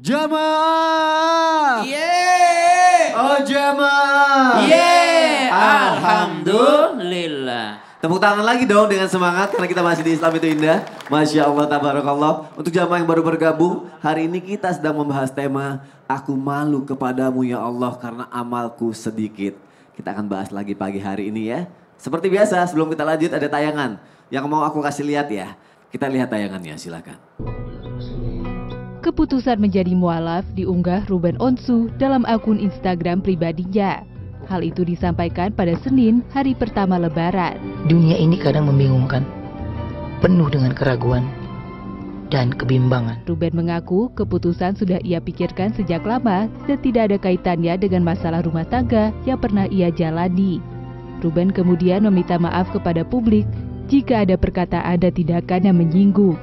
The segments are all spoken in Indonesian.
Jamaah. Yeay. Oh jamaah. Yeay. Alhamdulillah. Tepuk tangan lagi dong dengan semangat karena kita masih di Islam itu indah. Masya Allah, tabarakallah. Untuk jamaah yang baru bergabung, hari ini kita sedang membahas tema Aku malu kepadamu ya Allah karena amalku sedikit. Kita akan bahas lagi pagi hari ini ya. Seperti biasa sebelum kita lanjut ada tayangan yang mau aku kasih lihat ya. Kita lihat tayangannya, silakan. Keputusan menjadi mualaf diunggah Ruben Onsu dalam akun Instagram pribadinya. Hal itu disampaikan pada Senin, hari pertama Lebaran. Dunia ini kadang membingungkan, penuh dengan keraguan dan kebimbangan. Ruben mengaku keputusan sudah ia pikirkan sejak lama dan tidak ada kaitannya dengan masalah rumah tangga yang pernah ia jalani. Ruben kemudian meminta maaf kepada publik jika ada perkataan dan tindakan yang menyinggung.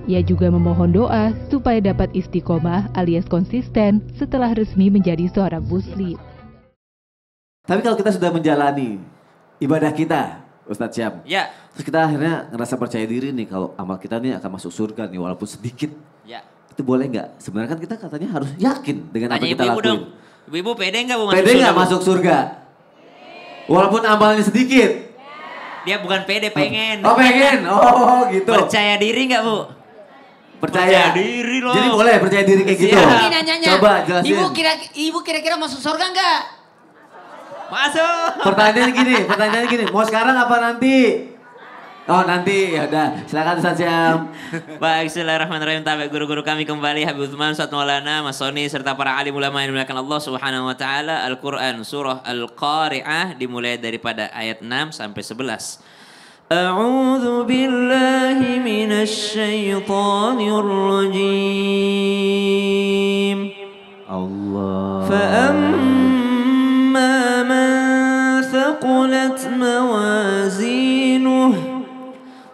Ia juga memohon doa supaya dapat istiqomah alias konsisten setelah resmi menjadi seorang muslim. Tapi kalau kita sudah menjalani ibadah kita, Ustadz Syam. Ya. Terus kita akhirnya ngerasa percaya diri nih kalau amal kita nih akan masuk surga nih walaupun sedikit. Ya. Itu boleh nggak? Sebenarnya kan kita katanya harus yakin dengan apa Tanya kita ibu-ibu lakuin. dong. Ibu-ibu pede nggak bu masuk Pede surga? nggak Bu? masuk surga? Walaupun amalnya sedikit. Dia bukan pede, pengen. Oh pengen? Oh gitu. Percaya diri nggak bu? Percaya diri loh. Jadi boleh percaya diri kayak gitu. Siap. Ini nanyanya, Coba jelasin. Ibu kira-kira masuk surga enggak? Masuk. Pertanyaan gini. Mau sekarang apa nanti? Oh nanti, ya udah. Silakan Ustaz Syam. Baik, bismillahirrahmanirrahim. Tabe guru-guru kami kembali Habib Utsman, Ustaz Maulana, Mas Soni serta para alim ulama yang dimuliakan Allah Subhanahu wa taala. Al-Qur'an surah Al-Qari'ah dimulai daripada ayat 6 sampai 11. A'udzu billahi minasy syaithanir rajim. Allah. فأما من ثقلت موازينه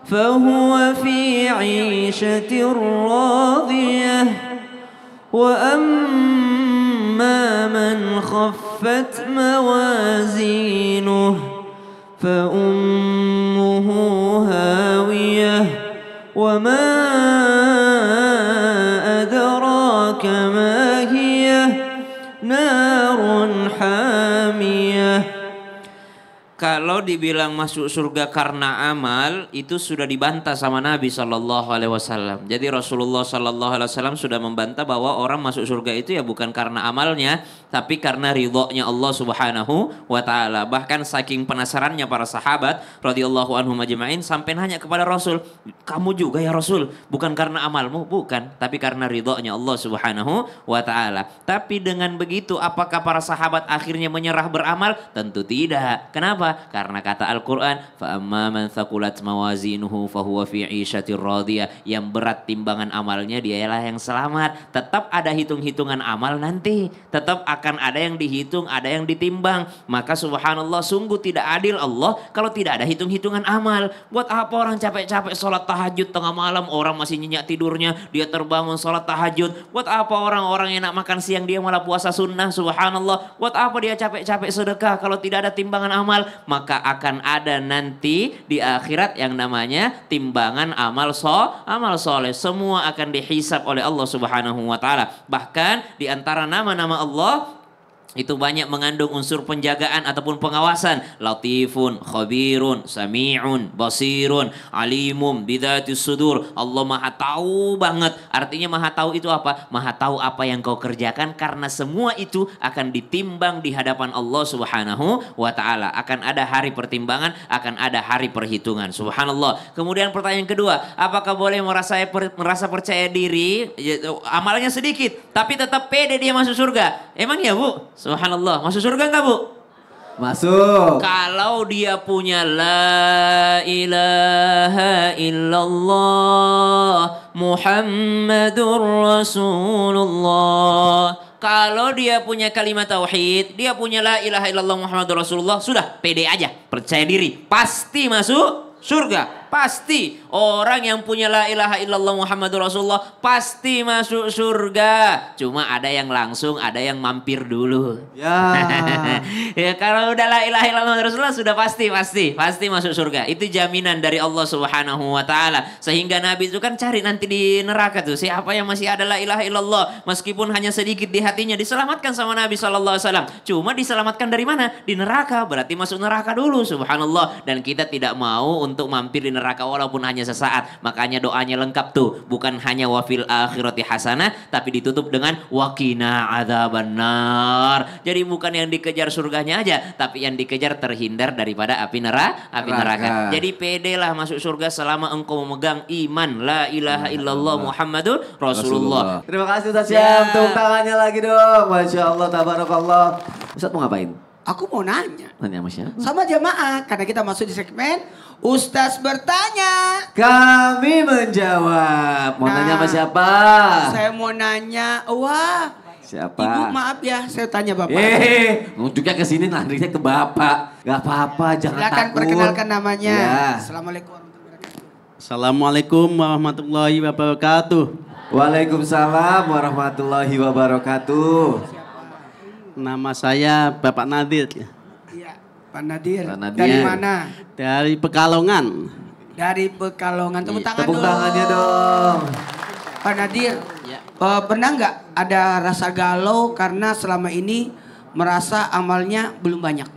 فهو في عيشة راضية وأما من خفت موازينه فأمه هاوية وما أدراك ما هي نار حامية. Kalau dibilang masuk surga karena amal itu sudah dibantah sama Nabi SAW. Jadi Rasulullah SAW sudah membantah bahwa orang masuk surga itu ya bukan karena amalnya, tapi karena ridhonya Allah Subhanahu wa taala. Bahkan saking penasarannya para sahabat radhiyallahu anhum ajma'in sampai nanya kepada Rasul, "Kamu juga ya Rasul, bukan karena amalmu?" Bukan, tapi karena ridhonya Allah Subhanahu wa taala. Tapi dengan begitu apakah para sahabat akhirnya menyerah beramal? Tentu tidak. Kenapa? Karena kata Al-Quran, فَأَمَّا مَنْ ثَقُلَتْ مَوَازِينُهُ فَهُوَ فِي عِيشَةٍ رَاضِيَةٍ. Yang berat timbangan amalnya dialah yang selamat. Tetap ada hitung-hitungan amal nanti. Tetap akan ada yang dihitung, ada yang ditimbang. Maka subhanallah sungguh tidak adil Allah kalau tidak ada hitung-hitungan amal. Buat apa orang capek-capek sholat tahajud tengah malam, orang masih nyenyak tidurnya, dia terbangun sholat tahajud. Buat apa orang-orang yang nak makan siang dia malah puasa sunnah, subhanallah. Buat apa dia capek-capek sedekah kalau tidak ada timbangan amal? Maka akan ada nanti di akhirat yang namanya timbangan amal soleh. Semua akan dihisab oleh Allah Subhanahu wa taala. Bahkan di antara nama-nama Allah itu banyak mengandung unsur penjagaan ataupun pengawasan. Latifun, khabirun, sami'un, basirun, alimum, bidzatis sudur. Allah maha tahu banget. Artinya maha tahu itu apa? Maha tahu apa yang kau kerjakan karena semua itu akan ditimbang di hadapan Allah Subhanahu wa taala. Akan ada hari pertimbangan, akan ada hari perhitungan. Subhanallah. Kemudian pertanyaan kedua, apakah boleh merasa percaya diri, amalnya sedikit tapi tetap pede dia masuk surga? Emang ya, Bu? Subhanallah, masuk surga enggak, Bu? Masuk. Kalau dia punya la ilaha illallah Muhammadur Rasulullah. Kalau dia punya kalimat tauhid, dia punya la ilaha illallah Muhammadur Rasulullah, sudah pede aja, percaya diri, pasti masuk surga. Pasti orang yang punya la ilaha illallah Muhammadur Rasulullah pasti masuk surga. Cuma ada yang langsung, ada yang mampir dulu. Ya. Ya kalau udah la ilaha illallah Muhammadur Rasulullah sudah pasti masuk surga. Itu jaminan dari Allah Subhanahu wa taala. Sehingga Nabi itu kan cari nanti di neraka tuh siapa yang masih ada la ilaha illallah meskipun hanya sedikit di hatinya diselamatkan sama Nabi sallallahu alaihi wasallam. Cuma diselamatkan dari mana? Di neraka. Berarti masuk neraka dulu, subhanallah. Dan kita tidak mau untuk mampir di neraka walaupun hanya sesaat. Makanya doanya lengkap tuh. Bukan hanya wafil akhirati hasanah, tapi ditutup dengan waqina adzabannar. Jadi bukan yang dikejar surganya aja, tapi yang dikejar terhindar daripada api neraka. Jadi pedelah masuk surga selama engkau memegang iman la ilaha illallah Muhammadur Rasulullah. Terima kasih Ustaz Syam. Tepuk tangannya lagi dong. Masya Allah, tabarakallah. Ustaz mau ngapain? Aku mau nanya. Nanya sama siapa? Sama jamaah. Karena kita masuk di segmen Ustaz bertanya. Kami menjawab. Mau nanya sama siapa? Saya mau nanya. Wah. Siapa? Ibu maaf ya, saya tanya Bapak. Nunjuknya ke sini larinya ke Bapak. Gak apa-apa, jangan Silakan takut. perkenalkan namanya. Ya. Assalamualaikum warahmatullahi wabarakatuh. Assalamualaikum warahmatullahi wabarakatuh. Waalaikumsalam warahmatullahi wabarakatuh. Nama saya Bapak Nadir. Iya, Pak Nadir. Pak Nadir. Dari mana? Dari Pekalongan. Dari Pekalongan. Tepuk tangan Tepuk dong. tangannya dong. Pak Nadir, pernah nggak ada rasa galau karena selama ini merasa amalnya belum banyak?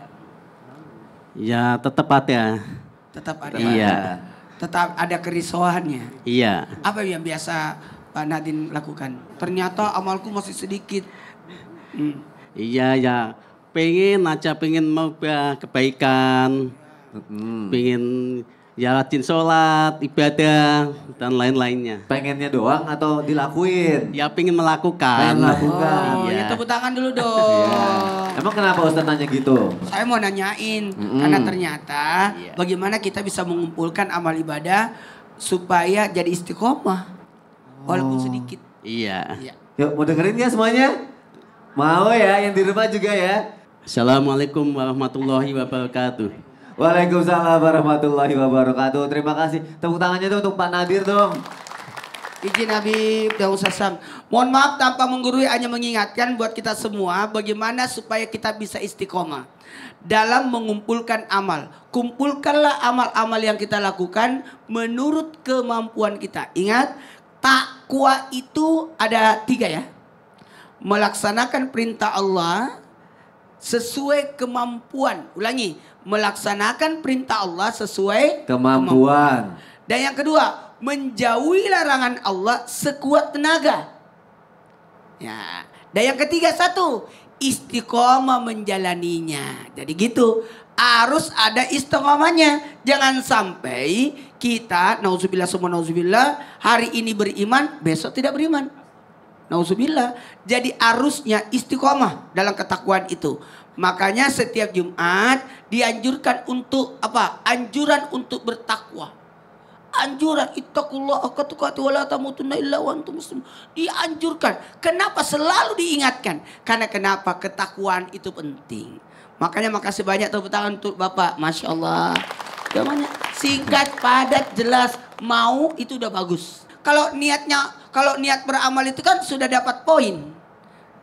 Ya tetap ada. Tetap ada. Iya. Tetap ada kerisauannya. Iya. Apa yang biasa Pak Nadine lakukan? Ternyata amalku masih sedikit. Iya ya. Pengen mau kebaikan. Pengen ya rajin sholat, ibadah dan lain-lainnya. Pengennya doang atau dilakuin? Ya pengen melakukan. Pengen melakukan. Oh, Iya. ya tepuk tangan dulu dong. Emang kenapa Ustaz nanya gitu? Saya mau nanyain, karena ternyata bagaimana kita bisa mengumpulkan amal ibadah supaya jadi istiqomah. Walaupun sedikit. Iya. Iya. Yuk mau dengerin ya semuanya? Mau ya, yang di rumah juga ya? Assalamualaikum warahmatullahi wabarakatuh. Waalaikumsalam warahmatullahi wabarakatuh. Terima kasih. Tepuk tangannya tuh untuk Pak Nadir dong. Izin Habib dan Ustaz Sam. Mohon maaf tanpa menggurui, hanya mengingatkan buat kita semua bagaimana supaya kita bisa istiqomah dalam mengumpulkan amal. Kumpulkanlah amal-amal yang kita lakukan menurut kemampuan kita. Ingat, takwa itu ada 3 ya. Melaksanakan perintah Allah sesuai kemampuan. Ulangi, melaksanakan perintah Allah sesuai Kemampuan. Dan yang kedua, menjauhi larangan Allah sekuat tenaga. Ya. Dan yang ketiga satu, istiqomah menjalaninya. Jadi gitu, harus ada istiqomahnya. Jangan sampai kita, nauzubillah semua nauzubillah, hari ini beriman, besok tidak beriman. Nauzubillah. Jadi harusnya istiqomah dalam ketakwaan itu. Makanya setiap Jumat dianjurkan untuk apa? Anjuran untuk bertakwa. Anjuran ittaqullah haqqa tuqatih wa la tamutunna illa wa antum muslimun. Dianjurkan. Kenapa selalu diingatkan? Karena kenapa? Ketakwaan itu penting. Makanya makasih banyak tepuk tangan untuk Bapak. Masya Allah. Namanya singkat, padat, jelas. Mau itu udah bagus. Kalau niat beramal itu kan sudah dapat poin.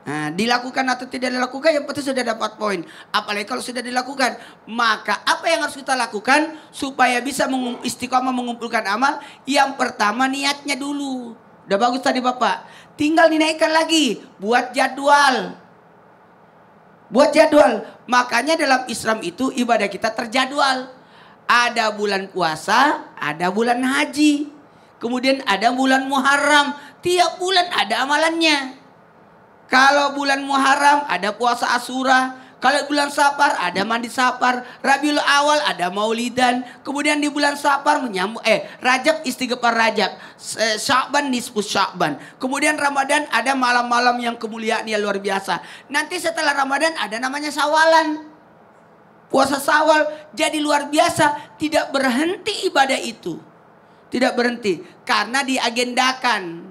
Nah, dilakukan atau tidak dilakukan yang penting sudah dapat poin. Apalagi kalau sudah dilakukan, maka apa yang harus kita lakukan supaya bisa istiqomah mengumpulkan amal? Yang pertama niatnya dulu. Udah bagus tadi Bapak. Tinggal dinaikkan lagi, buat jadwal. Buat jadwal. Makanya dalam Islam itu ibadah kita terjadwal. Ada bulan puasa, ada bulan haji. Kemudian ada bulan Muharram. Tiap bulan ada amalannya. Kalau bulan Muharram ada puasa Asyura. Kalau bulan Safar ada mandi Safar. Rabiul Awal ada maulidan. Kemudian di bulan Safar menyambut Rajab istighfar Rajab. Sya'ban nisfus Sya'ban. Kemudian Ramadan ada malam-malam yang kemuliaannya luar biasa. Nanti setelah Ramadan ada namanya Sawalan. Puasa Sawal jadi luar biasa. Tidak berhenti ibadah itu. Tidak berhenti karena diagendakan.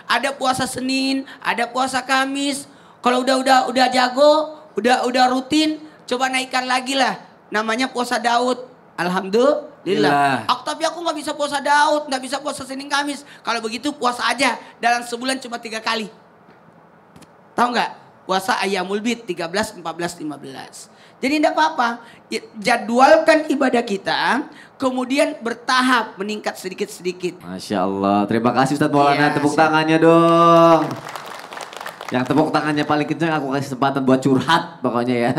Ada puasa Senin, ada puasa Kamis. Kalau udah jago, udah rutin, coba naikkan lagi lah. Namanya puasa Daud. Lillah. Tapi aku nggak bisa puasa Daud, nggak bisa puasa Senin Kamis. Kalau begitu puasa aja dalam sebulan cuma 3 kali. Tahu nggak? Puasa Ayyamul Bid 13, 14, 15. Jadi tidak apa-apa. Jadwalkan ibadah kita, kemudian bertahap meningkat sedikit-sedikit. Masya Allah. Terima kasih Ustadz Maulana. Iya, Tepuk tangannya dong. Yang tepuk tangannya paling kencang aku kasih kesempatan buat curhat pokoknya ya.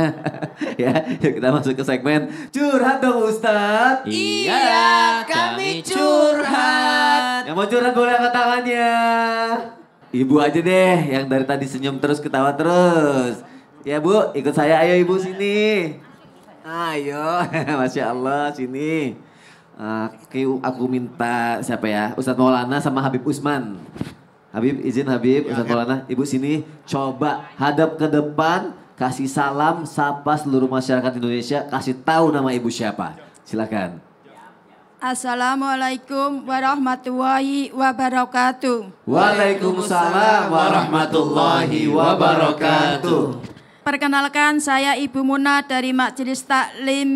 Ya, yuk kita masuk ke segmen curhat dong Ustadz. Iya, kami curhat. Yang mau curhat boleh angkat tangannya. Ibu aja deh yang dari tadi senyum terus ketawa terus. Ya Bu, ikut saya ayo Ibu sini. Ayo, Masya Allah sini. Aku minta siapa ya? Ustadz Maulana sama Habib Usman. Habib, izin Habib, Ustadz Maulana. Ibu sini coba hadap ke depan, kasih salam, sapa seluruh masyarakat Indonesia, kasih tahu nama ibu siapa. Silakan. Assalamualaikum warahmatullahi wabarakatuh. Waalaikumsalam warahmatullahi wabarakatuh. Perkenalkan saya Ibu Muna dari Majelis Taklim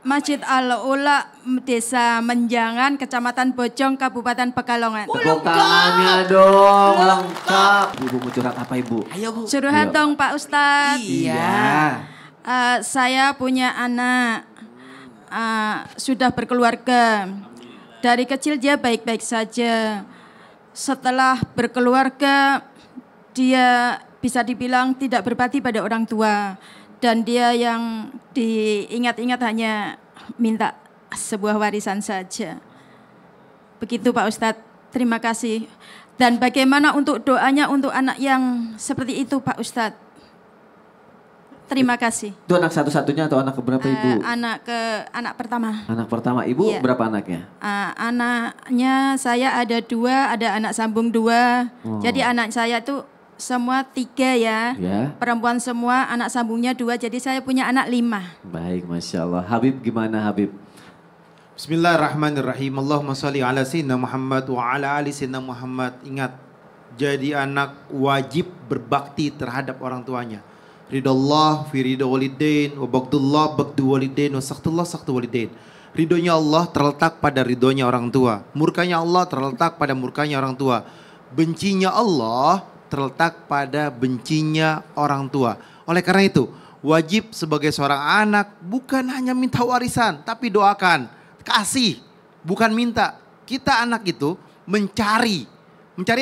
Masjid Al-Ula Desa Menjangan, Kecamatan Bojong, Kabupaten Pekalongan. Tepuk tangannya dong, lengkap. Ibu mau curhat apa Ibu? Ayo Bu. Curhat dong Pak Ustadz. Iya. Saya punya anak, sudah berkeluarga. Dari kecil dia baik-baik saja. Setelah berkeluarga, dia bisa dibilang tidak berbakti pada orang tua. Dan dia yang diingat-ingat hanya minta sebuah warisan saja. Begitu Pak Ustadz, terima kasih. Dan bagaimana untuk doanya untuk anak yang seperti itu Pak Ustadz? Terima kasih. Itu anak satu-satunya atau anak keberapa Ibu? Anak pertama. Anak pertama, Ibu Iya. berapa anaknya? Anaknya saya ada 2, ada anak sambung 2. Jadi anak saya itu semua 3 ya. Perempuan semua, anak sambungnya 2. Jadi saya punya anak 5. Baik, Masya Allah. Habib gimana Habib? Bismillahirrahmanirrahim. Allahumma salli ala sayyidina Muhammad wa ala ali sayyidina Muhammad. Ingat, jadi anak wajib berbakti terhadap orang tuanya. Ridallah fi ridha walidain wa baghdullah bagdu walidain wa sakhtullah sakhtu walidain. Ridhonya Allah terletak pada ridhonya orang tua. Murkanya Allah terletak pada murkanya orang tua. Bencinya Allah terletak pada bencinya orang tua. Oleh karena itu, wajib sebagai seorang anak bukan hanya minta warisan, tapi doakan, kasih, bukan minta. Kita anak itu mencari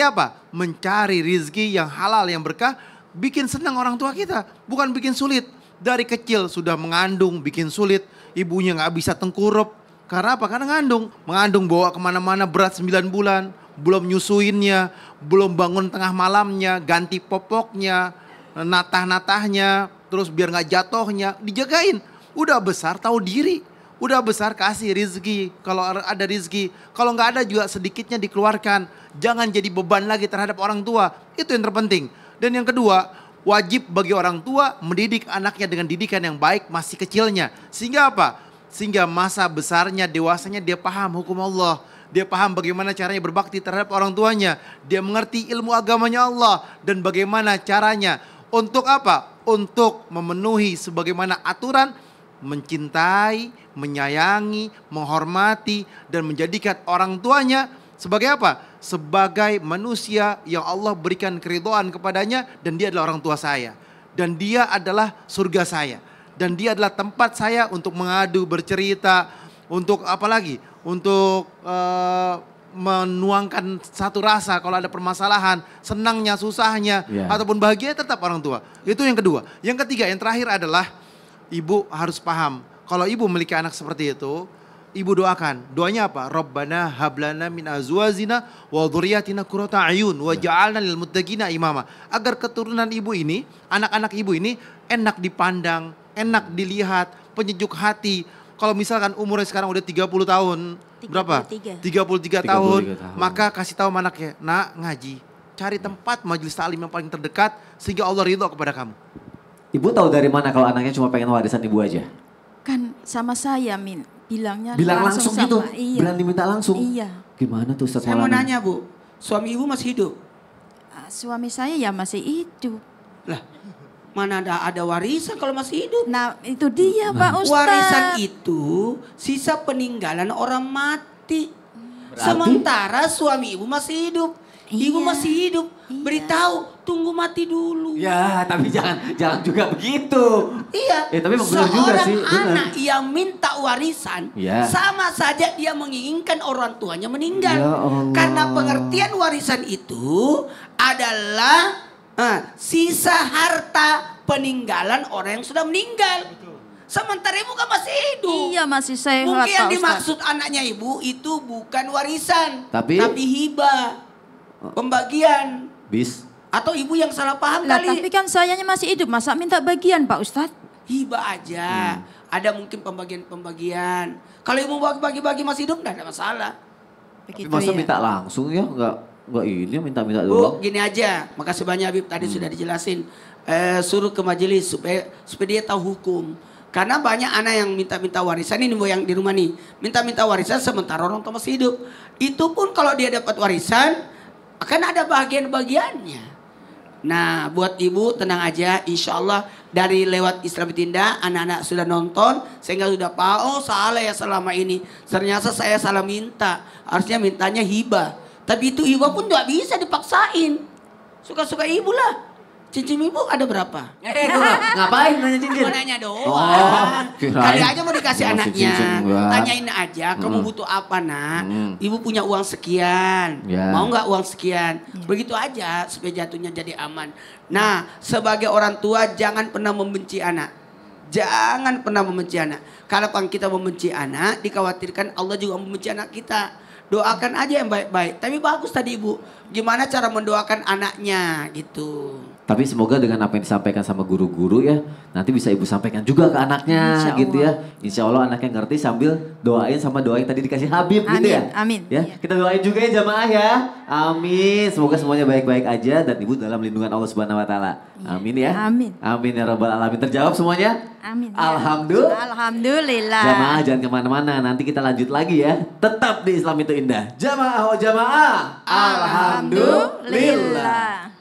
apa? Mencari rizki yang halal, yang berkah, bikin senang orang tua kita, bukan bikin sulit. Dari kecil sudah mengandung, bikin sulit, ibunya nggak bisa tengkurup. Karena apa? Karena mengandung bawa kemana-mana berat 9 bulan. Belum nyusuinnya, belum bangun tengah malamnya, ganti popoknya, natah-natahnya, terus biar nggak jatuhnya, dijagain. Udah besar tahu diri, udah besar kasih rizki, kalau ada rizki, kalau nggak ada juga sedikitnya dikeluarkan. Jangan jadi beban lagi terhadap orang tua, itu yang terpenting. Dan yang kedua, wajib bagi orang tua mendidik anaknya dengan didikan yang baik masih kecilnya. Sehingga apa? Sehingga masa besarnya, dewasanya dia paham hukum Allah. Dia paham bagaimana caranya berbakti terhadap orang tuanya. Dia mengerti ilmu agamanya Allah. Dan bagaimana caranya. Untuk apa? Untuk memenuhi sebagaimana aturan. Mencintai, menyayangi, menghormati. Dan menjadikan orang tuanya sebagai apa? Sebagai manusia yang Allah berikan keridhaan kepadanya. Dan dia adalah orang tua saya. Dan dia adalah surga saya. Dan dia adalah tempat saya untuk mengadu, bercerita. Untuk apa lagi? Untuk menuangkan satu rasa kalau ada permasalahan, senangnya, susahnya, ataupun bahagia tetap orang tua. Itu yang kedua. Yang ketiga, yang terakhir adalah ibu harus paham. Kalau ibu memiliki anak seperti itu, ibu doakan. Doanya apa? Rabbana hablana min azwajina wa dzurriyyatina qurrata a'yun waj'alna lil muttaqina imama. Agar keturunan ibu ini, anak-anak ibu ini enak dipandang, enak dilihat, penyejuk hati. Kalau misalkan umurnya sekarang udah 30 tahun, berapa? 33 tahun, maka kasih tahu sama anaknya, nak ngaji, cari tempat majelis taklim yang paling terdekat sehingga Allah ridho kepada kamu. Ibu tahu dari mana kalau anaknya cuma pengen warisan ibu aja? Kan sama saya bilangnya bilang langsung gitu, iya. berani minta langsung. Iya. Gimana tuh Ustaz Saya mau Maulana? nanya Bu, suami ibu masih hidup? Suami saya ya masih hidup. Lah, mana ada warisan kalau masih hidup. Nah itu dia Pak Ustadz. Warisan itu sisa peninggalan orang mati. Berarti? Sementara suami ibu masih hidup. Ibu Iya. masih hidup. Iya. Beritahu, tunggu mati dulu. Ya, tapi jangan juga begitu. Iya. Tapi emang benar juga Seorang sih, benar. anak yang minta warisan, Iya. sama saja dia menginginkan orang tuanya meninggal. Ya Allah. Karena pengertian warisan itu adalah sisa harta peninggalan orang yang sudah meninggal. Sementara ibu kan masih hidup. Iya masih sehat Mungkin yang Pak Ustadz. dimaksud anaknya ibu itu bukan warisan, Tapi? hibah, pembagian. Bis. Atau ibu yang salah paham Lah kali. tapi kan sayanya masih hidup, masa minta bagian Pak Ustadz? Hibah aja. Ada mungkin pembagian-pembagian. Kalau ibu bagi-bagi masih hidup enggak ada masalah. Tapi masa minta langsung ya? Enggak ini minta-minta Bu, dulu. gini aja. Makasih banyak Habib tadi sudah dijelasin. Suruh ke majelis supaya dia tahu hukum. Karena banyak anak yang minta-minta warisan ini yang di rumah nih. Minta-minta warisan sementara orang tua masih hidup. Itu pun kalau dia dapat warisan akan ada bagian-bagiannya. Nah, buat ibu tenang aja, insya Allah dari lewat Islam Tinda anak-anak sudah nonton sehingga sudah paham, oh salah ya selama ini. Ternyata saya salah minta, harusnya mintanya hibah. Tapi itu hibah pun nggak bisa dipaksain. Suka-suka ibu lah. Cincin ibu ada berapa? Ngapain nanya cincin? Mau nanya doang. Oh, kirain. Kali aja mau dikasih Mau anaknya. cincin, enggak. Tanyain aja, kamu butuh apa nak? Ibu punya uang sekian. Ya. Mau nggak uang sekian? Begitu aja supaya jatuhnya jadi aman. Nah, sebagai orang tua jangan pernah membenci anak. Jangan pernah membenci anak. Kalau kita membenci anak, dikhawatirkan Allah juga membenci anak kita. Doakan aja yang baik-baik. Tapi bagus tadi ibu. Gimana cara mendoakan anaknya gitu. Tapi semoga dengan apa yang disampaikan sama guru-guru ya, nanti bisa ibu sampaikan juga ke anaknya Insya gitu ya. Insya Allah anaknya ngerti sambil doain sama doain tadi dikasih Habib gitu ya. Amin, Ya, iya. kita doain juga ya jamaah ya. Amin. Semoga semuanya baik-baik aja dan ibu dalam lindungan Allah Subhanahu Wa Taala. Amin ya. Amin. Amin ya Rabbal Alamin. Terjawab semuanya? Amin. Alhamdulillah. Jamaah jangan kemana-mana, nanti kita lanjut lagi ya. Tetap di Islam itu indah. Jamaah oh jamaah. Alhamdulillah.